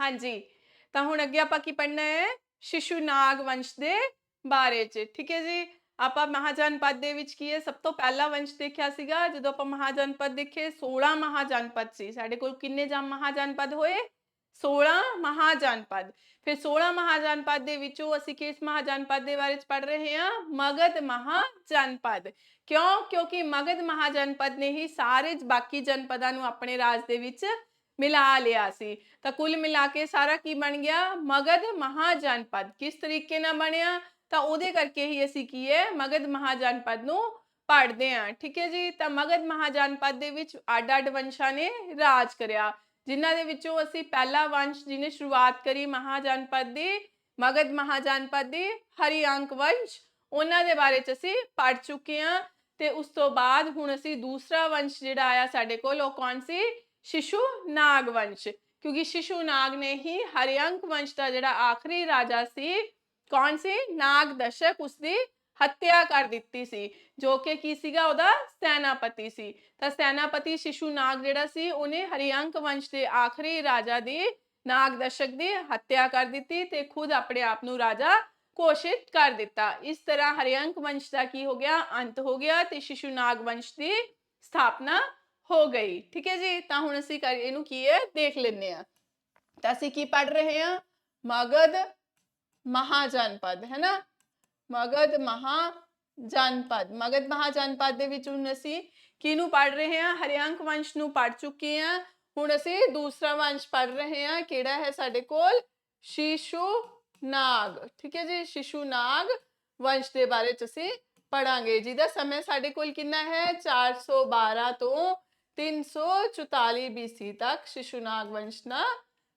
हाँ जी। ਤਾਂ ਹੁਣ ਅੱਗੇ ਆਪਾਂ ਕੀ ਪੜ੍ਹਨਾ ਹੈ? ਸ਼ਿਸ਼ੂਨਾਗ ਵੰਸ਼ ਦੇ ਬਾਰੇ 'ਚ, ਠੀਕ ਹੈ ਜੀ। ਆਪਾਂ ਮਹਾਜਨਪਦ ਦੇ ਵਿੱਚ ਕੀ ਹੈ, ਸਭ ਤੋਂ ਪਹਿਲਾ ਵੰਸ਼ ਦੇਖਿਆ ਸੀਗਾ। ਜਦੋਂ ਆਪਾਂ ਮਹਾਜਨਪਦ ਦੇਖੇ 16 ਮਹਾਜਨਪਦ ਸੀ ਸਾਡੇ ਕੋਲ। ਕਿੰਨੇ ਮਹਾਜਨਪਦ ਹੋਏ? 16 ਮਹਾਜਨਪਦ। ਫਿਰ 16 ਮਹਾਜਨਪਦ ਦੇ ਵਿੱਚੋਂ ਅਸੀਂ ਕਿਸ ਮਹਾਜਨਪਦ ਦੇ ਬਾਰੇ 'ਚ ਪੜ੍ਹ ਰਹੇ ਹਾਂ? ਮਗਧ ਮਹਾਜਨਪਦ। ਕਿਉਂ? ਕਿਉਂਕਿ ਮਗਧ ਮਹਾਜਨਪਦ ਨੇ ਹੀ ਸਾਰੇ ਬਾਕੀ ਜਨਪਦਾਂ ਨੂੰ ਆਪਣੇ ਰਾਜ ਦੇ ਵਿੱਚ ਮਿਲਾ ਲਿਆ ਸੀ। ਤਾਂ ਕੁੱਲ ਮਿਲਾ ਕੇ ਸਾਰਾ ਕੀ ਬਣ ਗਿਆ? ਮਗਧ ਮਹਾਜਨਪਦ। ਕਿਸ ਤਰੀਕੇ ਨਾਲ ਬਣਿਆ? ਤਾਂ ਉਹਦੇ ਕਰਕੇ ਹੀ ਅਸੀਂ ਕੀ ਹੈ, ਮਗਧ ਮਹਾਜਨਪਦ ਨੂੰ ਪੜ੍ਹਦੇ ਹਾਂ, ਠੀਕ ਹੈ ਜੀ। ਤਾਂ ਮਗਧ ਮਹਾਜਨਪਦ ਦੇ ਵਿੱਚ ਅੱਡ-ਅੱਡ ਵੰਸ਼ਾਂ ਨੇ ਰਾਜ ਕਰਿਆ, ਜਿਨ੍ਹਾਂ ਦੇ ਵਿੱਚੋਂ ਅਸੀਂ ਪਹਿਲਾ ਵੰਸ਼ ਜਿਹਨੇ ਸ਼ੁਰੂਆਤ ਕਰੀ ਮਹਾਜਨਪਦ ਦੀ, ਮਗਧ ਮਹਾਜਨਪਦ ਦੀ, ਹਰਿਅੰਕ ਵੰਸ਼, ਉਹਨਾਂ ਦੇ ਬਾਰੇ 'ਚ ਅਸੀਂ ਪੜ੍ਹ ਚੁੱਕੇ ਹਾਂ। ਤੇ ਉਸ ਤੋਂ ਬਾਅਦ ਹੁਣ ਅਸੀਂ ਦੂਸਰਾ ਵੰਸ਼ ਜਿਹੜਾ ਆਇਆ ਸਾਡੇ ਕੋਲ, ਉਹ ਕੌਣ ਸੀ? ਸ਼ਿਸ਼ੂਨਾਗ ਵੰਸ਼। ਕਿਉਂਕਿ ਸ਼ਿਸ਼ੂਨਾਗ ਨੇ ਹੀ ਹਰਿਅੰਕ ਵੰਸ਼ ਦਾ ਜਿਹੜਾ ਆਖਰੀ ਰਾਜਾ ਸੀ, ਕੌਣ ਸੀ? ਨਾਗਦਸ਼ਕ, ਉਸਦੀ ਹੱਤਿਆ ਕਰ ਦਿੱਤੀ ਸੀ, ਜੋ ਕਿ ਕੀ ਸੀਗਾ? ਉਹਦਾ ਸੈਨਾਪਤੀ ਸੀ। ਤਾਂ ਸੈਨਾਪਤੀ ਸ਼ਿਸ਼ੂਨਾਗ ਜਿਹੜਾ ਸੀ, ਉਹਨੇ ਹਰਿਅੰਕ ਵੰਸ਼ ਦੇ ਆਖਰੀ ਰਾਜਾ ਦੀ, ਨਾਗਦਸ਼ਕ ਦੀ ਹੱਤਿਆ ਕਰ ਦਿੱਤੀ ਤੇ ਖੁਦ ਆਪਣੇ ਆਪ ਨੂੰ ਰਾਜਾ ਘੋਸ਼ਿਤ ਕਰ ਦਿੱਤਾ। ਇਸ ਤਰ੍ਹਾਂ ਹਰਿਅੰਕ ਵੰਸ਼ ਦਾ ਕੀ ਹੋ ਗਿਆ? ਅੰਤ ਹੋ ਗਿਆ ਤੇ ਸ਼ਿਸ਼ੂਨਾਗ ਵੰਸ਼ ਦੀ ਸਥਾਪਨਾ ਹੋ ਗਈ, ਠੀਕ ਹੈ ਜੀ। ਤਾਂ ਹੁਣ ਅਸੀਂ ਇਹਨੂੰ ਕੀ ਹੈ, ਦੇਖ ਲੈਂਦੇ ਹਾਂ। ਤਾਂ ਅਸੀਂ ਕੀ ਪੜ੍ਹ ਰਹੇ ਹਾਂ? ਮਗਧ ਮਹਾਜਨਪਦ, ਹੈ ਨਾ। ਮਗਧ ਮਹਾਜਨਪਦ। ਮਗਧ ਮਹਾਜਨਪਦ ਦੇ ਵਿੱਚ ਹੁਣ ਅਸੀਂ ਕਿਹਨੂੰ ਪੜ੍ਹ ਰਹੇ ਹਾਂ? ਹਰਿਅੰਕ ਵੰਸ਼ ਨੂੰ ਪੜ੍ਹ ਚੁੱਕੇ ਹਾਂ। ਹੁਣ ਅਸੀਂ ਦੂਸਰਾ ਵੰਸ਼ ਪੜ੍ਹ ਰਹੇ ਹਾਂ। ਕਿਹੜਾ ਹੈ ਸਾਡੇ ਕੋਲ? ਸ਼ਿਸ਼ੂਨਾਗ, ਠੀਕ ਹੈ ਜੀ। ਸ਼ਿਸ਼ੂਨਾਗ ਵੰਸ਼ ਦੇ ਬਾਰੇ ਚ ਅਸੀਂ ਪੜਾਂਗੇ, ਜਿਹਦਾ ਸਮੇਂ ਸਾਡੇ ਕੋਲ ਕਿੰਨਾ ਹੈ? 412 ਤੋਂ 344 BC ਤੱਕ ਸ਼ਿਸ਼ੂਨਾਗ ਵੰਸ਼ ਦਾ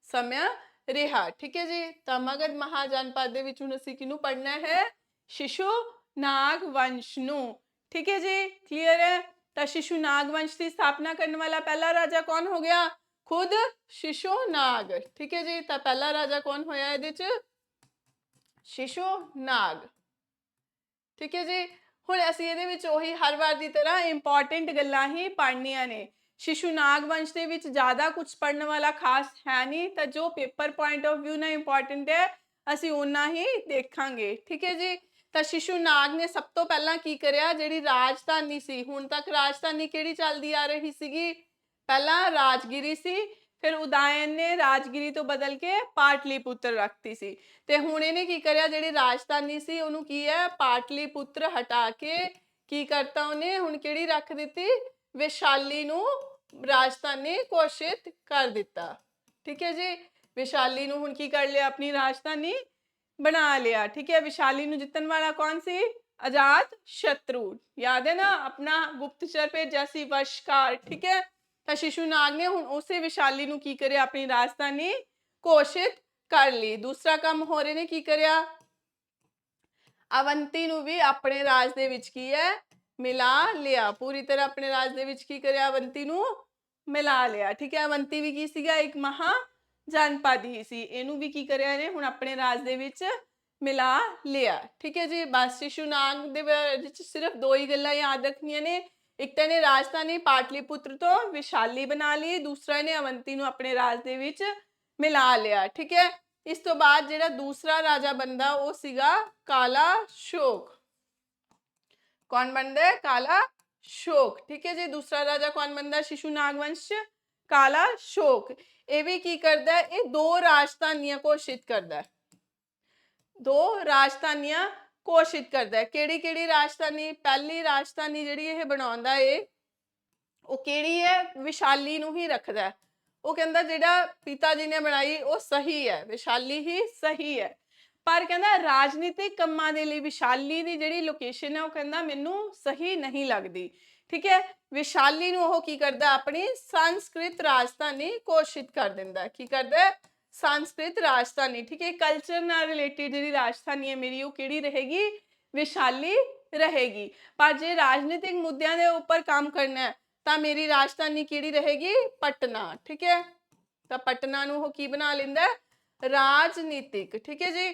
ਸਮਾਂ ਰਿਹਾ, ਠੀਕ ਹੈ ਜੀ। ਤਾਂ ਮਗਧ ਮਹਾਜਨਪਦ ਦੇ ਵਿੱਚ ਹੁਣ ਅਸੀਂ ਕਿਹਨੂੰ ਪੜ੍ਹਨਾ ਹੈ? ਸ਼ਿਸ਼ੂਨਾਗ ਵੰਸ਼ ਨੂੰ, ਠੀਕ ਹੈ ਜੀ। ਕਲੀਅਰ ਹੈ? ਤਾਂ ਸ਼ਿਸ਼ੂਨਾਗ ਵੰਸ਼ ਦੀ ਸਥਾਪਨਾ ਕਰਨ ਵਾਲਾ ਪਹਿਲਾ ਰਾਜਾ ਕੌਣ ਹੋ ਗਿਆ? ਖੁਦ ਸ਼ਿਸ਼ੂਨਾਗ, ਠੀਕ ਹੈ ਜੀ। ਤਾਂ ਪਹਿਲਾ ਰਾਜਾ ਕੌਣ ਹੋਇਆ ਇਹਦੇ ਚ? ਸ਼ਿਸ਼ੂਨਾਗ, ਠੀਕ ਹੈ ਜੀ। ਹੁਣ ਅਸੀਂ ਇਹਦੇ ਵਿੱਚ ਉਹੀ ਹਰ ਵਾਰ ਦੀ ਤਰ੍ਹਾਂ ਇੰਪੋਰਟੈਂਟ ਗੱਲਾਂ ਹੀ ਪੜ੍ਹਨੀਆਂ ਨੇ। ਸ਼ਿਸ਼ੂਨਾਗ ਵੰਸ਼ ਦੇ ਵਿੱਚ ਜ਼ਿਆਦਾ ਕੁਝ ਪੜ੍ਹਨ ਵਾਲਾ ਖਾਸ ਹੈ ਨਹੀਂ, ਤਾਂ ਜੋ ਪੇਪਰ ਪੁਆਇੰਟ ਆਫ ਵਿਊ ਨਾਲ ਇੰਪੋਰਟੈਂਟ ਹੈ ਅਸੀਂ ਓਨਾ ਹੀ ਦੇਖਾਂਗੇ, ਠੀਕ ਹੈ ਜੀ। ਤਾਂ ਸ਼ਿਸ਼ੂਨਾਗ ਨੇ ਸਭ ਤੋਂ ਪਹਿਲਾਂ ਕੀ ਕਰਿਆ? ਜਿਹੜੀ ਰਾਜਧਾਨੀ ਸੀ, ਹੁਣ ਤੱਕ ਰਾਜਧਾਨੀ ਕਿਹੜੀ ਚੱਲਦੀ ਆ ਰਹੀ ਸੀਗੀ? ਪਹਿਲਾਂ ਰਾਜਗਿਰੀ ਸੀ, ਫਿਰ ਉਦयन ਨੇ ਰਾਜਗਿਰੀ ਤੋਂ ਬਦਲ ਕੇ ਪਾਟਲੀਪੁੱਤਰ ਰੱਖਤੀ ਸੀ। ਤੇ ਹੁਣ ਇਹਨੇ ਕੀ ਕਰਿਆ? ਜਿਹੜੀ ਰਾਜਧਾਨੀ ਸੀ ਉਹਨੂੰ ਕੀ ਹੈ, ਪਾਟਲੀਪੁੱਤਰ ਹਟਾ ਕੇ ਕੀ ਕਰਤਾ ਉਹਨੇ? ਹੁਣ ਕਿਹੜੀ ਰੱਖ ਦਿੱਤੀ? ਵੈਸ਼ਾਲੀ ਨੂੰ ਰਾਜਧਾਨੀ ਘੋਸ਼ਿਤ ਕਰ ਦਿੱਤਾ, ਠੀਕ ਹੈ ਜੀ। ਵੈਸ਼ਾਲੀ ਨੂੰ ਹੁਣ ਕੀ ਕਰ ਲਿਆ? ਆਪਣੀ ਰਾਜਧਾਨੀ ਬਣਾ ਲਿਆ, ਠੀਕ ਹੈ। ਵੈਸ਼ਾਲੀ ਨੂੰ ਜਿੱਤਣ ਵਾਲਾ ਕੌਣ ਸੀ? ਅਜਾਤ ਸ਼ਤਰੂ, ਯਾਦ ਹੈ ਨਾ? ਆਪਣਾ ਗੁਪਤਚਰ ਭੇਜਿਆ ਸੀ, ਵਸ਼ਕਾਰ, ਠੀਕ ਹੈ। ਤਾਂ ਸ਼ਿਸ਼ੂਨਾਗ ਨੇ ਹੁਣ ਉਸੇ ਵੈਸ਼ਾਲੀ ਨੂੰ ਕੀ ਕਰਿਆ? ਆਪਣੀ ਰਾਜਧਾਨੀ ਘੋਸ਼ਿਤ ਕਰ ਲਈ। ਦੂਸਰਾ ਕੰਮ ਹੋਰ ਇਹਨੇ ਕੀ ਕਰਿਆ? ਅਵੰਤੀ ਨੂੰ ਵੀ ਆਪਣੇ ਰਾਜ ਦੇ ਵਿੱਚ ਕੀ ਹੈ? ਮਿਲਾ ਲਿਆ। ਪੂਰੀ ਤਰ੍ਹਾਂ ਆਪਣੇ ਰਾਜ ਦੇ ਵਿੱਚ ਕੀ ਕਰਿਆ? ਅਵੰਤੀ ਨੂੰ ਮਿਲਾ ਲਿਆ, ਠੀਕ ਹੈ। ਅਵੰਤੀ ਵੀ ਕੀ ਸੀਗਾ? ਇੱਕ ਮਹਾਜਨਪਦ ਹੀ ਸੀ। ਇਹਨੂੰ ਵੀ ਕੀ ਕਰਿਆ ਇਹਨੇ? ਹੁਣ ਆਪਣੇ ਰਾਜ ਦੇ ਵਿੱਚ ਮਿਲਾ ਲਿਆ, ਠੀਕ ਹੈ ਜੀ। ਬਸ ਸ਼ਿਸ਼ੂਨਾਗ ਦੇ ਵਿੱਚ ਸਿਰਫ ਦੋ ਹੀ ਗੱਲਾਂ ਯਾਦ ਰੱਖਣੀਆਂ ਨੇ। ਇੱਕ ਤਾਂ ਇਹਨੇ ਰਾਜਧਾਨੀ ਪਾਟਲੀਪੁੱਤਰ ਤੋਂ ਵਿਸ਼ਾਲੀ ਬਣਾ ਲਈ, ਦੂਸਰਾ ਇਹਨੇ ਅਵੰਤੀ ਨੂੰ ਆਪਣੇ ਰਾਜ ਦੇ ਵਿੱਚ ਮਿਲਾ ਲਿਆ, ਠੀਕ ਹੈ। ਇਸ ਤੋਂ ਬਾਅਦ ਜਿਹੜਾ ਦੂਸਰਾ ਰਾਜਾ ਬਣਦਾ ਉਹ ਸੀਗਾ ਕਾਲਾ ਸ਼ੋਕ। ਕੌਣ ਬਣਦਾ ਹੈ? ਕਾਲਾ ਸ਼ੋਕ, ਠੀਕ ਹੈ ਜੀ। ਦੂਸਰਾ ਰਾਜਾ ਕੌਣ ਬਣਦਾ ਸ਼ਿਸ਼ੂਨਾਗ ਵੰਸ਼? ਕਾਲਾ ਸ਼ੋਕ। ਇਹ ਵੀ ਕੀ ਕਰਦਾ? ਇਹ ਦੋ ਰਾਜਧਾਨੀਆਂ ਘੋਸ਼ਿਤ ਕਰਦਾ, ਦੋ ਰਾਜਧਾਨੀਆਂ ਘੋਸ਼ਿਤ ਕਰਦਾ। ਕਿਹੜੀ ਕਿਹੜੀ ਰਾਜਧਾਨੀ? ਪਹਿਲੀ ਰਾਜਧਾਨੀ ਜਿਹੜੀ ਇਹ ਬਣਾਉਂਦਾ ਏ ਉਹ ਕਿਹੜੀ ਹੈ? ਵਿਸ਼ਾਲੀ ਨੂੰ ਹੀ ਰੱਖਦਾ। ਉਹ ਕਹਿੰਦਾ ਜਿਹੜਾ ਪਿਤਾ ਜੀ ਨੇ ਬਣਾਈ ਉਹ ਸਹੀ ਹੈ, ਵਿਸ਼ਾਲੀ ਹੀ ਸਹੀ ਹੈ। ਪਰ ਕਹਿੰਦਾ ਰਾਜਨੀਤਿਕ ਕੰਮਾਂ ਦੇ ਲਈ ਵਿਸ਼ਾਲੀ ਦੀ ਜਿਹੜੀ ਲੋਕੇਸ਼ਨ ਹੈ ਉਹ ਕਹਿੰਦਾ ਮੈਨੂੰ ਸਹੀ ਨਹੀਂ ਲੱਗਦੀ, ਠੀਕ ਹੈ। ਵਿਸ਼ਾਲੀ ਨੂੰ ਉਹ ਕੀ ਕਰਦਾ? ਆਪਣੀ ਸੰਸਕ੍ਰਿਤ ਰਾਜਧਾਨੀ ਘੋਸ਼ਿਤ ਕਰ ਦਿੰਦਾ। ਕੀ ਕਰਦਾ? ਸੰਸਕ੍ਰਿਤ ਰਾਜਧਾਨੀ, ਠੀਕ ਹੈ। ਕਲਚਰ ਨਾਲ ਰਿਲੇਟਿਡ ਜਿਹੜੀ ਰਾਜਧਾਨੀ ਹੈ ਮੇਰੀ ਉਹ ਕਿਹੜੀ ਰਹੇਗੀ? ਵਿਸ਼ਾਲੀ ਰਹੇਗੀ। ਪਰ ਜੇ ਰਾਜਨੀਤਿਕ ਮੁੱਦਿਆਂ ਦੇ ਉੱਪਰ ਕੰਮ ਕਰਨਾ ਹੈ ਤਾਂ ਮੇਰੀ ਰਾਜਧਾਨੀ ਕਿਹੜੀ ਰਹੇਗੀ? ਪਟਨਾ, ਠੀਕ ਹੈ। ਤਾਂ ਪਟਨਾ ਨੂੰ ਉਹ ਕੀ ਬਣਾ ਲੈਂਦਾ? ਰਾਜਨੀਤਿਕ, ਠੀਕ ਹੈ ਜੀ।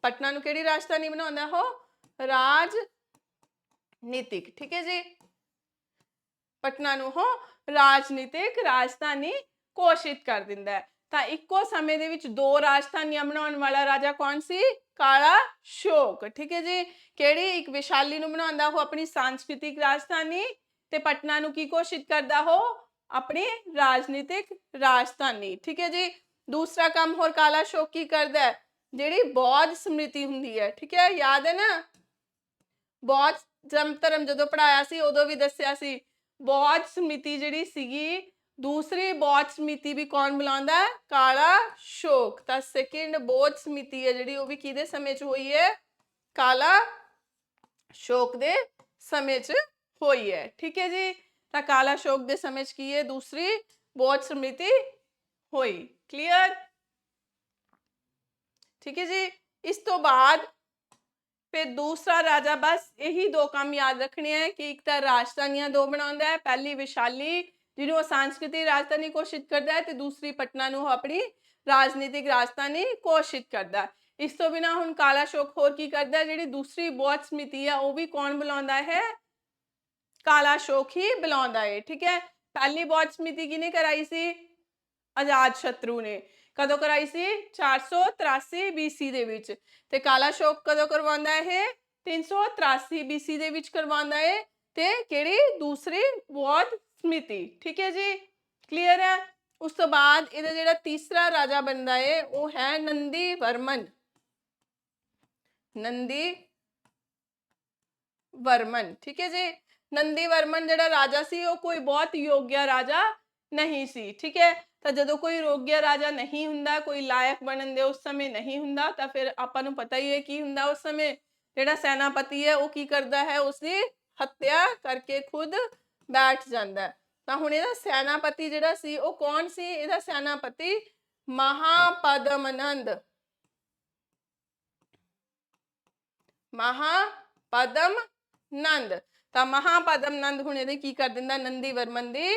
ਪਟਨਾ ਨੂੰ ਕਿਹੜੀ ਰਾਜਧਾਨੀ ਬਣਾਉਂਦਾ? ਉਹ ਰਾਜਨੀਤਿਕ, ਠੀਕ ਹੈ ਜੀ। ਪਟਨਾ ਨੂੰ ਉਹ ਰਾਜਨੀਤਿਕ ਰਾਜਧਾਨੀ ਘੋਸ਼ਿਤ ਕਰ ਦਿੰਦਾ ਹੈ। ਤਾਂ ਇੱਕੋ ਸਮੇਂ ਦੇ ਵਿੱਚ ਦੋ ਰਾਜਧਾਨੀਆਂ ਬਣਾਉਣ ਵਾਲਾ ਰਾਜਾ ਕੌਣ ਸੀ? ਕਾਲਾ ਸ਼ੋਕ। ਠੀਕ ਹੈ ਜੀ। ਕਿਹੜੀ? ਇੱਕ ਵਿਸ਼ਾਲੀ ਨੂੰ ਬਣਾਉਂਦਾ ਉਹ ਆਪਣੀ सांस्कृतिक ਰਾਜਧਾਨੀ, ਤੇ ਪਟਨਾ ਨੂੰ ਕੀ ਘੋਸ਼ਿਤ ਕਰਦਾ ਉਹ? ਆਪਣੀ ਰਾਜਨੀਤਿਕ ਰਾਜਧਾਨੀ। ਠੀਕ ਹੈ ਜੀ। ਦੂਸਰਾ ਕੰਮ ਹੋਰ ਕਾਲਾ ਸ਼ੋਕ ਕੀ ਕਰਦਾ ਹੈ? ਜਿਹੜੀ ਬੌਧ ਸਮ੍ਰਿਤੀ ਹੁੰਦੀ ਹੈ, ਠੀਕ ਹੈ, ਯਾਦ ਹੈ ਨਾ, ਬੌਧ ਧਰਮ ਜਦੋਂ ਪੜਾਇਆ ਸੀ ਉਦੋਂ ਵੀ ਦੱਸਿਆ ਸੀ, ਬੌਧ ਸਮਿਤੀ ਜਿਹੜੀ ਸੀਗੀ, ਦੂਸਰੀ ਬੌਧ ਸਮਿਤੀ ਵੀ ਕੌਣ ਬੁਲਾਉਂਦਾ ਹੈ? ਕਾਲਾ ਸ਼ੋਕ। ਤਾਂ ਸੈਕਿੰਡ ਬੌਧ ਸਮਿਤੀ ਹੈ ਜਿਹੜੀ, ਉਹ ਵੀ ਕਿਹਦੇ ਸਮੇਂ 'ਚ ਹੋਈ ਹੈ? ਕਾਲਾ ਸ਼ੋਕ ਦੇ ਸਮੇਂ 'ਚ ਹੋਈ ਹੈ। ਠੀਕ ਹੈ ਜੀ। ਤਾਂ ਕਾਲਾ ਸ਼ੋਕ ਦੇ ਸਮੇਂ 'ਚ ਕੀ ਹੈ? ਦੂਸਰੀ ਬੌਧ ਸਮਿਤੀ ਹੋਈ। ਕਲੀਅਰ? ਠੀਕ ਹੈ ਜੀ। ਇਸ ਤੋਂ ਬਾਅਦ ਫਿਰ ਦੂਸਰਾ ਰਾਜਾ, ਬਸ ਇਹੀ ਦੋ ਕੰਮ ਯਾਦ ਰੱਖਣੇ ਹੈ ਕਿ ਇੱਕ ਤਾਂ ਰਾਜਧਾਨੀਆਂ ਦੋ ਬਣਾਉਂਦਾ ਹੈ, ਪਹਿਲੀ ਵਿਸ਼ਾਲੀ ਜਿਹਨੂੰ ਉਹ सांस्कृतिक ਰਾਜਧਾਨੀ ਘੋਸ਼ਿਤ ਕਰਦਾ ਹੈ, ਤੇ ਦੂਸਰੀ ਪਟਨਾ ਨੂੰ ਉਹ ਆਪਣੀ ਰਾਜਨੀਤਿਕ ਰਾਜਧਾਨੀ ਘੋਸ਼ਿਤ ਕਰਦਾ। ਇਸ ਤੋਂ ਬਿਨਾਂ ਹੁਣ ਕਾਲਾ ਸ਼ੋਕ ਹੋਰ ਕੀ ਕਰਦਾ? ਜਿਹੜੀ ਦੂਸਰੀ ਬੌਧ ਸਮਿਤੀ ਹੈ ਉਹ ਵੀ ਕੌਣ ਬੁਲਾਉਂਦਾ ਹੈ? ਕਾਲਾ ਸ਼ੋਕ ਹੀ ਬੁਲਾਉਂਦਾ ਹੈ। ਠੀਕ ਹੈ। ਪਹਿਲੀ ਬੌਧ ਸਮਿਤੀ ਕਿਹਨੇ ਕਰਾਈ ਸੀ? ਆਜ਼ਾਦ ਸ਼ਤਰੂ ਨੇ। ਕਦੋਂ ਕਰਾਈ ਸੀ? 483 BC ਦੇ ਵਿੱਚ। ਤੇ ਕਾਲਾ ਸ਼ੋਕ ਕਦੋਂ ਕਰਵਾਉਂਦਾ ਇਹ? 383 BC ਦੇ ਵਿੱਚ ਕਰਵਾਉਂਦਾ ਹੈ। ਤੇ ਕਿਹੜੀ? ਦੂਸਰੀ ਬੌਧ ਸਮਿਤੀ। ਠੀਕ ਹੈ ਜੀ। ਕਲੀਅਰ ਹੈ? ਉਸ ਤੋਂ ਬਾਅਦ ਇਹਦਾ ਜਿਹੜਾ ਤੀਸਰਾ ਰਾਜਾ ਬਣਦਾ ਹੈ ਉਹ ਹੈ ਨੰਦੀ ਵਰਮਨ। ਨੰਦੀ ਵਰਮਨ। ਠੀਕ ਹੈ ਜੀ। ਨੰਦੀ ਵਰਮਨ ਜਿਹੜਾ ਰਾਜਾ ਸੀ ਉਹ ਕੋਈ ਬਹੁਤ ਯੋਗਿਆ ਰਾਜਾ ਨਹੀਂ ਸੀ। ਠੀਕ ਹੈ। ਤਾਂ ਜਦੋਂ ਕੋਈ ਯੋਗਿਆ ਰਾਜਾ ਨਹੀਂ ਹੁੰਦਾ, ਕੋਈ ਲਾਇਕ ਬਣਨ ਦੇ ਉਸ ਸਮੇਂ ਨਹੀਂ ਹੁੰਦਾ, ਤਾਂ ਫਿਰ ਆਪਾਂ ਨੂੰ ਪਤਾ ਹੀ ਹੈ ਕੀ ਹੁੰਦਾ ਉਸ ਸਮੇਂ? ਜਿਹੜਾ ਸੈਨਾਪਤੀ ਹੈ ਉਹ ਕੀ ਕਰਦਾ ਹੈ? ਉਸਦੀ ਹੱਤਿਆ ਕਰਕੇ ਖੁਦ ਬੈਠ ਜਾਂਦਾ ਹੈ। ਤਾਂ ਹੁਣ ਇਹਦਾ ਸੈਨਾਪਤੀ ਜਿਹੜਾ ਸੀ ਉਹ ਕੌਣ ਸੀ? ਇਹਦਾ ਸੈਨਾਪਤੀ ਮਹਾਪਦਮਨੰਦ। ਮਹਾਪਦਮਨੰਦ। ਤਾਂ ਮਹਾਪਦਮਨੰਦ ਹੁਣ ਇਹਦੇ ਕੀ ਕਰ ਦਿੰਦਾ? ਨੰਦੀ ਵਰਮਨ ਦੀ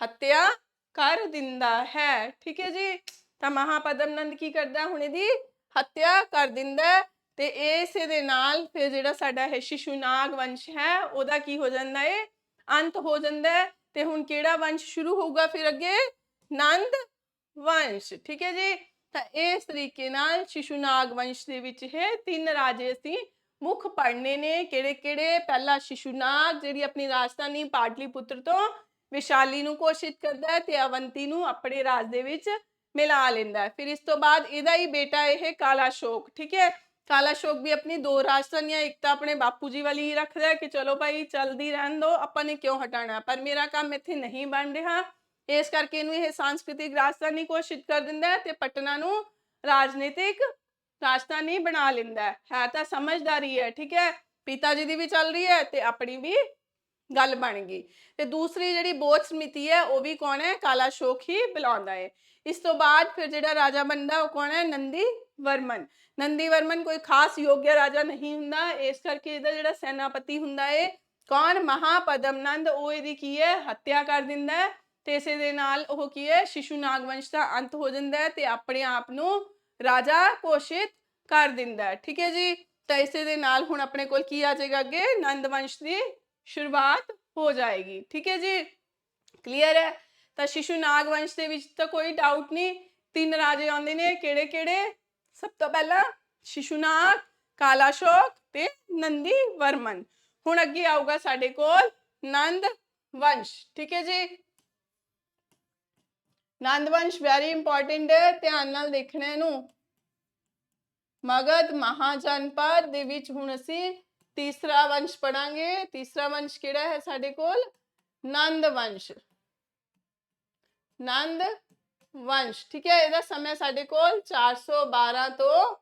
ਹੱਤਿਆ ਕਰ ਦਿੰਦਾ ਹੈ। ਠੀਕ ਹੈ ਜੀ। ਤਾਂ ਮਹਾਪਦਮਨੰਦ ਕੀ ਕਰਦਾ? ਹੁਣ ਇਹਦੀ ਹੱਤਿਆ ਕਰ ਦਿੰਦਾ। ਤੇ ਇਸੇ ਦੇ ਨਾਲ ਫਿਰ ਜਿਹੜਾ ਸਾਡਾ ਹੈ ਸ਼ਿਸ਼ੂਨਾਗ ਵੰਸ਼ ਹੈ ਉਹਦਾ ਕੀ ਹੋ ਜਾਂਦਾ ਹੈ? ਅੰਤ ਹੋ ਜਾਂਦਾ ਹੈ। ਤੇ ਹੁਣ ਕਿਹੜਾ ਵੰਸ਼ ਸ਼ੁਰੂ ਹੋਊਗਾ ਫਿਰ ਅੱਗੇ? ਨੰਦ ਵੰਸ਼। ਠੀਕ ਹੈ ਜੀ। ਤਾਂ ਇਸ ਤਰੀਕੇ ਨਾਲ ਸ਼ਿਸ਼ੂਨਾਗ ਵੰਸ਼ ਦੇ ਵਿੱਚ ਇਹ ਤਿੰਨ ਰਾਜੇ ਅਸੀਂ ਮੁੱਖ ਪੜ੍ਹਨੇ ਨੇ। ਕਿਹੜੇ ਕਿਹੜੇ? ਪਹਿਲਾ ਸ਼ਿਸ਼ੂਨਾਗ, ਜਿਹੜੀ ਆਪਣੀ ਰਾਜਧਾਨੀ ਪਾਟਲੀਪੁੱਤਰ ਤੋਂ ਵਿਸ਼ਾਲੀ ਨੂੰ ਘੋਸ਼ਿਤ ਕਰਦਾ ਹੈ ਤੇ ਅਵੰਤੀ ਨੂੰ ਆਪਣੇ ਰਾਜ ਦੇ ਵਿੱਚ ਮਿਲਾ ਲੈਂਦਾ ਹੈ। ਫਿਰ ਇਸ ਤੋਂ ਬਾਅਦ ਇਹਦਾ ਹੀ ਬੇਟਾ ਇਹ ਕਾਲਾ ਸ਼ੋਕ। ਠੀਕ ਹੈ। ਕਾਲਾ ਸ਼ੋਕ ਵੀ ਆਪਣੀ ਦੋ ਰਾਜਧਾਨੀਆਂ, ਇੱਕ ਤਾਂ ਆਪਣੇ ਬਾਪੂ ਜੀ ਵਾਲੀ ਹੀ ਰੱਖਦਾ ਹੈ ਕਿ ਚਲੋ ਭਾਈ ਚਲਦੀ ਰਹਿਣ ਦੋ, ਆਪਾਂ ਨੇ ਕਿਉਂ ਹਟਾਣਾ, ਪਰ ਮੇਰਾ ਕੰਮ ਇੱਥੇ ਨਹੀਂ ਬਣ ਰਿਹਾ, ਇਸ ਕਰਕੇ ਇਹਨੂੰ ਇਹ सांस्कृतिक ਰਾਜਧਾਨੀ ਘੋਸ਼ਿਤ ਕਰ ਦਿੰਦਾ ਹੈ ਤੇ ਪਟਨਾ ਨੂੰ ਰਾਜਨੀਤਿਕ ਰਾਜਧਾਨੀ ਬਣਾ ਲੈਂਦਾ ਹੈ। ਤਾਂ ਸਮਝਦਾਰੀ ਹੈ। ਠੀਕ ਹੈ। ਪਿਤਾ ਜੀ ਦੀ ਵੀ ਚੱਲ ਰਹੀ ਹੈ ਤੇ ਆਪਣੀ ਵੀ ਗੱਲ ਬਣ ਗਈ। ਤੇ ਦੂਸਰੀ ਜਿਹੜੀ ਬੌਧ ਸਮਿਤੀ ਹੈ ਉਹ ਵੀ ਕੌਣ ਹੈ? ਕਾਲਾ ਸ਼ੋਕ ਹੀ ਬੁਲਾਉਂਦਾ ਹੈ। ਇਸ ਤੋਂ ਬਾਅਦ ਫਿਰ ਜਿਹੜਾ ਰਾਜਾ ਬਣਦਾ ਉਹ ਕੌਣ ਹੈ? ਨੰਦੀ ਵਰਮਨ। ਨੰਦੀ ਵਰਮਨ ਕੋਈ ਖਾਸ ਯੋਗਿਆ ਰਾਜਾ ਨਹੀਂ ਹੁੰਦਾ, ਇਸ ਕਰਕੇ ਇਹਦਾ ਜਿਹੜਾ ਸੈਨਾਪਤੀ ਹੁੰਦਾ ਹੈ ਕੌਣ? ਮਹਾਪਦਮਨੰਦ। ਉਹ ਇਹਦੀ ਕੀ ਹੈ? ਹੱਤਿਆ ਕਰ ਦਿੰਦਾ ਹੈ। ਤੇ ਇਸੇ ਦੇ ਨਾਲ ਉਹ ਕੀ ਹੈ? ਸ਼ਿਸ਼ੂਨਾਗ ਵੰਸ਼ ਦਾ ਅੰਤ ਹੋ ਜਾਂਦਾ ਹੈ ਤੇ ਆਪਣੇ ਆਪ ਨੂੰ ਰਾਜਾ ਘੋਸ਼ਿਤ ਕਰ ਦਿੰਦਾ ਹੈ। ਠੀਕ ਹੈ ਜੀ। ਤਾਂ ਇਸੇ ਦੇ ਨਾਲ ਹੁਣ ਆਪਣੇ ਕੋਲ ਕੀ ਆ ਜਾਏਗਾ ਅੱਗੇ? ਨੰਦ ਵੰਸ਼ ਦੀ ਸ਼ੁਰੂਆਤ ਹੋ ਜਾਏਗੀ। ਠੀਕ ਹੈ ਜੀ। ਕਲੀਅਰ ਹੈ? ਤਾਂ ਸ਼ਿਸ਼ੂਨਾਗ ਵੰਸ਼ ਦੇ ਵਿੱਚ ਤਾਂ ਕੋਈ ਡਾਊਟ ਨਹੀਂ, ਤਿੰਨ ਰਾਜੇ ਆਉਂਦੇ ਨੇ। ਕਿਹੜੇ ਕਿਹੜੇ? ਸਭ ਤੋਂ ਪਹਿਲਾਂ ਸ਼ਿਸ਼ੂਨਾਗ, ਕਾਲਾ ਸ਼ੋਕ ਤੇ ਨੰਦੀ ਵਰਮਨ। ਹੁਣ ਅੱਗੇ ਆਊਗਾ ਸਾਡੇ ਕੋਲ ਨੰਦ ਵੰਸ਼। ਠੀਕ ਹੈ ਜੀ। ਨੰਦ ਵੰਸ਼ ਵੈਰੀ ਇੰਪੋਰਟੈਂਟ ਹੈ, ਧਿਆਨ ਨਾਲ ਦੇਖਣਾ ਇਹਨੂੰ। ਮਗਧ ਮਹਾਜਨਪਦ ਦੇ ਵਿੱਚ ਹੁਣ ਅਸੀਂ ਤੀਸਰਾ ਵੰਸ਼ ਪੜਾਂਗੇ। ਤੀਸਰਾ ਵੰਸ਼ ਕਿਹੜਾ ਹੈ ਸਾਡੇ ਕੋਲ? ਨੰਦ ਵੰਸ਼। ਨੰਦ ਵੰਸ਼। ਠੀਕ ਹੈ। ਇਹਦਾ ਸਮਾਂ ਸਾਡੇ ਕੋਲ 412 ਤੋਂ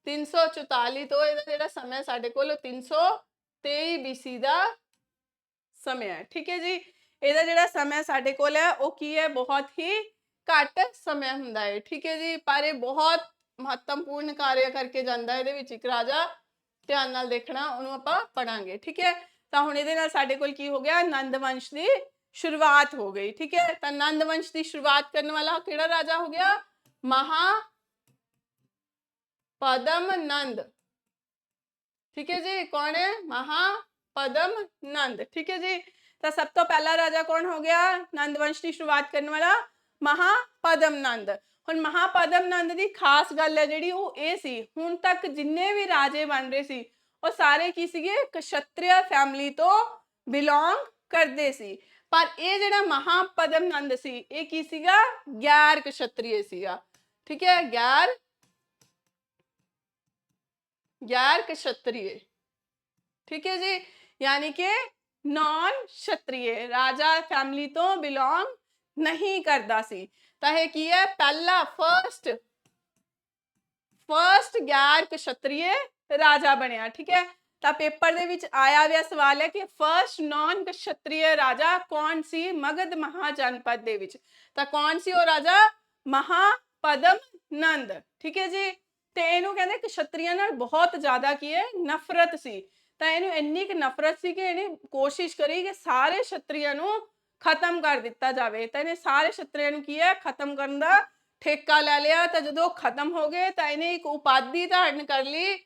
344 ਤੋਂ ਇਹਦਾ ਜਿਹੜਾ ਸਮਾਂ ਸਾਡੇ ਕੋਲ 323 BC ਦਾ ਸਮਾਂ ਹੈ। ਠੀਕ ਹੈ ਜੀ। ਇਹਦਾ ਜਿਹੜਾ ਸਮਾਂ ਸਾਡੇ ਕੋਲ ਹੈ ਉਹ ਕੀ ਹੈ? ਬਹੁਤ ਹੀ ਘੱਟ ਸਮਾਂ ਹੁੰਦਾ ਹੈ। ਠੀਕ ਹੈ ਜੀ। ਪਰ ਇਹ ਬਹੁਤ ਮਹੱਤਵਪੂਰਨ ਕਾਰਜ ਕਰਕੇ ਜਾਂਦਾ। ਇਹਦੇ ਵਿੱਚ ਇੱਕ ਰਾਜਾ, ਧਿਆਨ ਨਾਲ ਦੇਖਣਾ, ਉਹਨੂੰ ਆਪਾਂ ਪੜਾਂਗੇ। ਠੀਕ ਹੈ। ਤਾਂ ਹੁਣ ਇਹਦੇ ਨਾਲ ਸਾਡੇ ਕੋਲ ਕੀ ਹੋ ਗਿਆ? ਨੰਦ ਵੰਸ਼ ਦੀ ਸ਼ੁਰੂਆਤ ਹੋ ਗਈ। ਠੀਕ ਹੈ। ਤਾਂ ਨੰਦ ਵੰਸ਼ ਦੀ ਸ਼ੁਰੂਆਤ ਕਰਨ ਵਾਲਾ ਕਿਹੜਾ ਰਾਜਾ ਹੋ ਗਿਆ? ਮਹਾਪਦਮਨੰਦ। ਠੀਕ ਹੈ ਜੀ। ਕੌਣ ਹੈ? ਮਹਾਪਦਮਨੰਦ। ਠੀਕ ਹੈ ਜੀ। ਤਾਂ ਸਭ ਤੋਂ ਪਹਿਲਾ ਰਾਜਾ ਕੌਣ ਹੋ ਗਿਆ ਨੰਦ ਵੰਸ਼ ਦੀ ਸ਼ੁਰੂਆਤ ਕਰਨ ਵਾਲਾ ਮਹਾਪਦਮ ਨੰਦ। ਹੁਣ ਮਹਾਪਦਮ ਨੰਦ ਦੀ ਖਾਸ ਗੱਲ ਹੈ ਜਿਹੜੀ ਉਹ ਇਹ ਸੀ ਹੁਣ ਤੱਕ ਜਿੰਨੇ ਵੀ ਰਾਜੇ ਬਣ ਰਹੇ ਸੀ ਉਹ ਸਾਰੇ ਕੀ ਸੀਗੇ ਕਸ਼ਤਰੀਆ ਫੈਮਿਲੀ ਤੋਂ ਬਿਲੋਂਗ ਕਰਦੇ ਸੀ। ਪਰ ਇਹ ਜਿਹੜਾ ਮਹਾਪਦਮ ਨੰਦ ਸੀ ਇਹ ਕੀ ਸੀਗਾ ਗੈਰ ਕਸ਼ਤਰੀਏ ਸੀਗਾ। ठीक है गैर क्षत्रिय। ठीक है जी यानी कि नॉन क्षत्रिय राजा फैमिली तो बिलोंग नहीं करता सी। तो ये की है पहला फर्स्ट गैर क्षत्रिय राजा बनया। ठीक है तो पेपर दे विच आया हुआ सवाल है कि फर्स्ट नॉन क्षत्रिय राजा कौन सी मगध महाजनपद दे विच। तो कौन सी वो राजा महापदम नंद। ठीक है जी ਤੇ ਇਹਨੂੰ ਕਹਿੰਦੇ ਕਸ਼ਤਰੀਆਂ ਨਾਲ ਬਹੁਤ ਜ਼ਿਆਦਾ ਕੀ ਹੈ ਨਫ਼ਰਤ ਸੀ। ਤਾਂ ਇਹਨੂੰ ਇੰਨੀ ਕਿ ਨਫ਼ਰਤ ਸੀ ਕਿ ਇਹਨੇ ਕੋਸ਼ਿਸ਼ ਕਰੀ ਕਿ ਸਾਰੇ ਕਸ਼ਤਰੀਆਂ ਨੂੰ ਖਤਮ ਕਰ ਦਿੱਤਾ ਜਾਵੇ। ਤਾਂ ਇਹਨੇ ਸਾਰੇ ਕਸ਼ਤਰੀਆਂ ਨੂੰ ਕੀ ਹੈ ਖਤਮ ਕਰਨ ਦਾ ਠੇਕਾ ਲੈ ਲਿਆ। ਤਾਂ ਜਦੋਂ ਖਤਮ ਹੋ ਗਏ ਤਾਂ ਇਹਨੇ ਇੱਕ ਉਪਾਧੀ ਧਾਰਨ ਕਰ ਲਈ।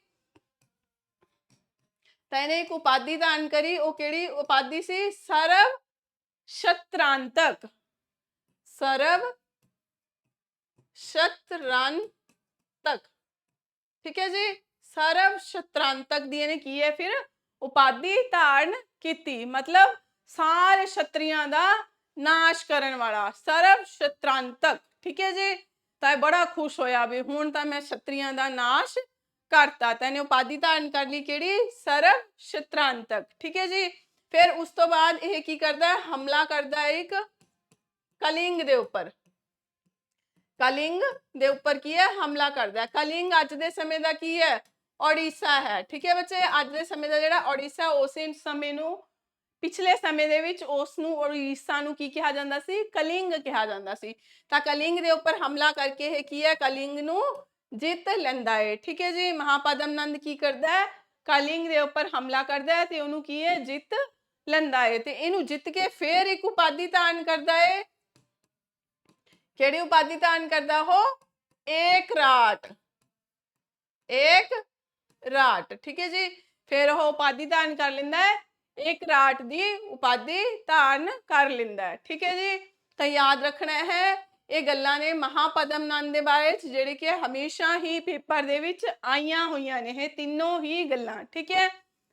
ਤਾਂ ਇਹਨੇ ਇੱਕ ਉਪਾਧੀ ਧਾਰਨ ਕਰੀ ਉਹ ਕਿਹੜੀ ਉਪਾਧੀ ਸੀ ਸਰਵ ਸ਼ਤਰਾਂਤਕ। ਸਰਵ ਸ਼ਤਰਾਂਤਕ। ठीक है जी सर्व शतरांतक दी ने की है फिर उपाधि धारण की मतलब सारे क्षत्रियां दा नाश करन वाला सर्व शतरांतक। ठीक है जी तो बड़ा खुश होया भी हुण तां मैं क्षत्रियां दा नाश करता। तैने उपाधि धारण कर ली केड़ी सर्व शतरांतक। ठीक है जी फिर उस तो बाद यह की करता है हमला करता है एक कलिंग दे उपर। कलिंग दे उपर की है हमला करता है। कलिंग अज दे समय दा की है ओडिशा है। ठीक है बच्चे अज दे समय दा जिहड़ा ओडिशा उस समय नूं पिछले समय दे विच उस नूं ओडिशा नूं की कहा जांदा सी कलिंग कहा जांदा सी। तां कलिंग दे उपर हमला करके ये की है कलिंग नूं जित लैंदा है। ठीक है जी महापदम नंद की करदा है कलिंग दे उपर हमला करदा है ते उहनूं की है जित लैंदा है ते इहनूं जित के फिर एक उपाधि धारण करदा है। केड़ी उपाधि धारण करदा हो एक राट। एक राट। ठीक है जी फिर वो उपाधि धारण कर लेंदा है एक राट दी उपाधि धारण कर लेंदा है। ठीक है जी तो याद रखना है ये गल्लां ने महापदम नंद दे बारे च जिहड़ी कि हमेशा ही पेपर दे विच आईयां होईयां ने ये तीनों ही गल्लां। ठीक है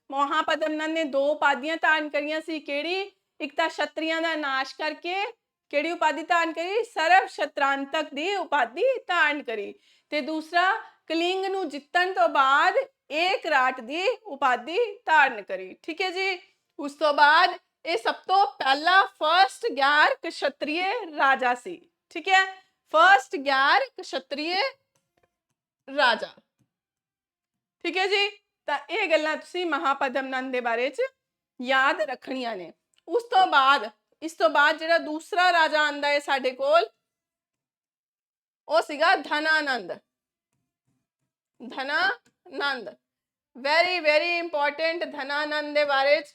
महापदम नंद ने दो उपाधियां धारण करियां सी केड़ी एक तां क्षत्रियां दा नाश करके केड़ी उपाधि धारण करी सर्व शतरांतक दी उपाधि धारण करी ते दूसरा कलिंग नूं जितण तो बाद एक राट दी उपाधि धारण करी। ठीक है जी उस तो बाद ये सब तो पहला फर्स्ट गैर क्षत्रिय राजा सी। ठीक है फर्स्ट गैर क्षत्रिय राजा। ठीक है जी तो ये गल्लां तुसीं महापदम नंद दे बारे च याद रखणियां ने। उस तो बाद इस तो बाद जिहड़ा दूसरा राजा आंदा है साडे कोल ਉਹ ਸੀਗਾ ਧਨਾਨੰਦ। ਧਨਾਨੰਦ ਵੈਰੀ ਵੈਰੀ ਇੰਪੋਰਟੈਂਟ। ਧਨਾਨੰਦ ਦੇ ਬਾਰੇ ਚ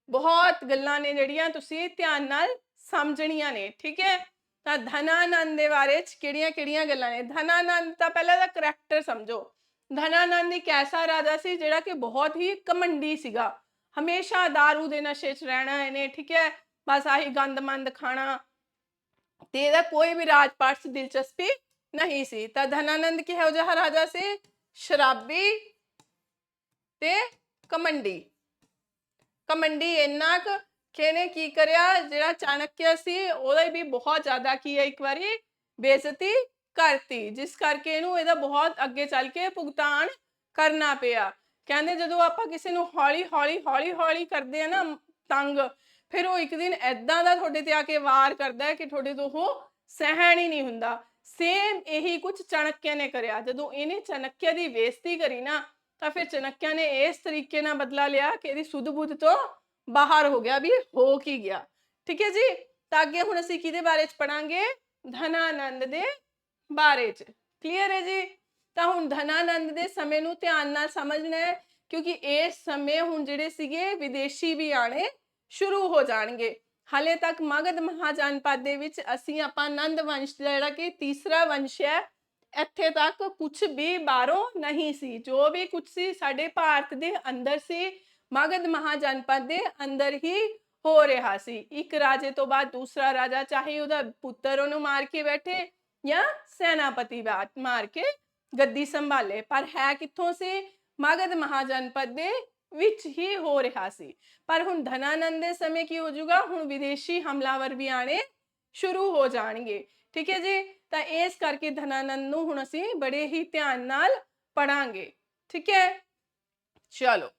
ਬਹੁਤ ਗੱਲਾਂ ਨੇ ਜਿਹੜੀਆਂ ਤੁਸੀਂ ਧਿਆਨ ਨਾਲ ਸਮਝਣੀਆਂ ਨੇ। ਠੀਕ ਹੈ ਤਾਂ ਧਨਾਨੰਦ ਦੇ ਬਾਰੇ ਚ ਕਿਹੜੀਆਂ ਗੱਲਾਂ ਨੇ। ਧਨਾਨੰਦ ਤਾਂ ਪਹਿਲਾਂ ਦਾ ਕਰੈਕਟਰ ਸਮਝੋ। ਧਨਾਨੰਦ ਇੱਕ ਐਸਾ ਰਾਜਾ ਸੀ ਜਿਹੜਾ ਕਿ ਬਹੁਤ ਹੀ ਘਮੰਡੀ ਸੀਗਾ। ਹਮੇਸ਼ਾ दारू ਦੇ ਨਸ਼ੇ ਚ ਰਹਿਣਾ ਇਹਨੇ। ਠੀਕ ਹੈ बस आही गंद मंद खाना ते इहदा कोई भी राजपाट से दिलचस्पी नहीं सी। तां धनानंद किहो जिहा राजा सी शराबी ते घमंडी। घमंडी इन्ना क कि इहने की करिया जिहड़ा चाणक्य सी ओहदा भी बहुत ज़्यादा की है एक बारी बेइज्जती करती जिस करके इहनूं इहदा बहुत अगे चल के भुगतान करना पिया। कहंदे जदों आपां किसी नूं हौली हौली करदे आ ना तंग फिर वो एक दिन ऐदां दा तुहाडे ते आके वार करदा है कि तुहाडे तो वो सहन ही नहीं हुंदा। सेम यही कुछ चाणक्य ने करिया। जदों इहने चाणक्य की बेइज्जती करी ना तो फिर चाणक्य ने इस तरीके नाल बदला लिया कि इहदी सुध बुध तो बाहर हो गया भी हो की गया। ठीक है जी तो अगे हुण असीं किहदे बारे च पढ़ांगे धनानंद दे बारे च। क्लीयर है जी तो हुण धनानंद दे समय नूं ध्यान नाल समझना है क्योंकि इस समय हुण जिहड़े सीगे विदेशी भी आने शुरू हो जाएंगे। हाले तक मगध महाजनपद दे विच असीं आपां नंद वंश जिहड़ा कि तीसरा वंश है इत्थे तक कुछ भी बाहरों नहीं सी। जो भी कुछ सी साडे भारत दे अंदर सी मगध महाजनपद दे अंदर ही ਹੋ ਰਿਹਾ ਸੀ। ਇੱਕ ਰਾਜੇ ਤੋਂ ਬਾਅਦ ਦੂਸਰਾ ਰਾਜਾ, ਚਾਹੇ ਉਹਦਾ ਪੁੱਤਰ ਉਹਨੂੰ ਮਾਰ ਕੇ ਬੈਠੇ ਜਾਂ ਸੈਨਾਪਤੀ ਮਾਰ ਕੇ ਗੱਦੀ ਸੰਭਾਲੇ, ਪਰ ਹੈ ਕਿੱਥੋਂ ਸੀ? ਮਗਧ ਮਹਾਜਨਪਦ ਦੇ ਵਿੱਚ ਹੀ ਹੋ ਰਿਹਾ ਸੀ। ਪਰ ਹੁਣ ਧਨਾਨੰਦ ਦੇ ਸਮੇਂ ਕੀ ਹੋ ਜਾਊਗਾ? ਹੁਣ ਵਿਦੇਸ਼ੀ ਹਮਲਾਵਰ ਵੀ ਆਣੇ ਸ਼ੁਰੂ ਹੋ ਜਾਣਗੇ। ਠੀਕ ਹੈ ਜੀ। ਤਾਂ ਇਸ ਕਰਕੇ ਧਨਾਨੰਦ ਨੂੰ ਹੁਣ ਅਸੀਂ ਬੜੇ ਹੀ ਧਿਆਨ ਨਾਲ ਪੜਾਂਗੇ। ਠੀਕ ਹੈ, ਚਲੋ।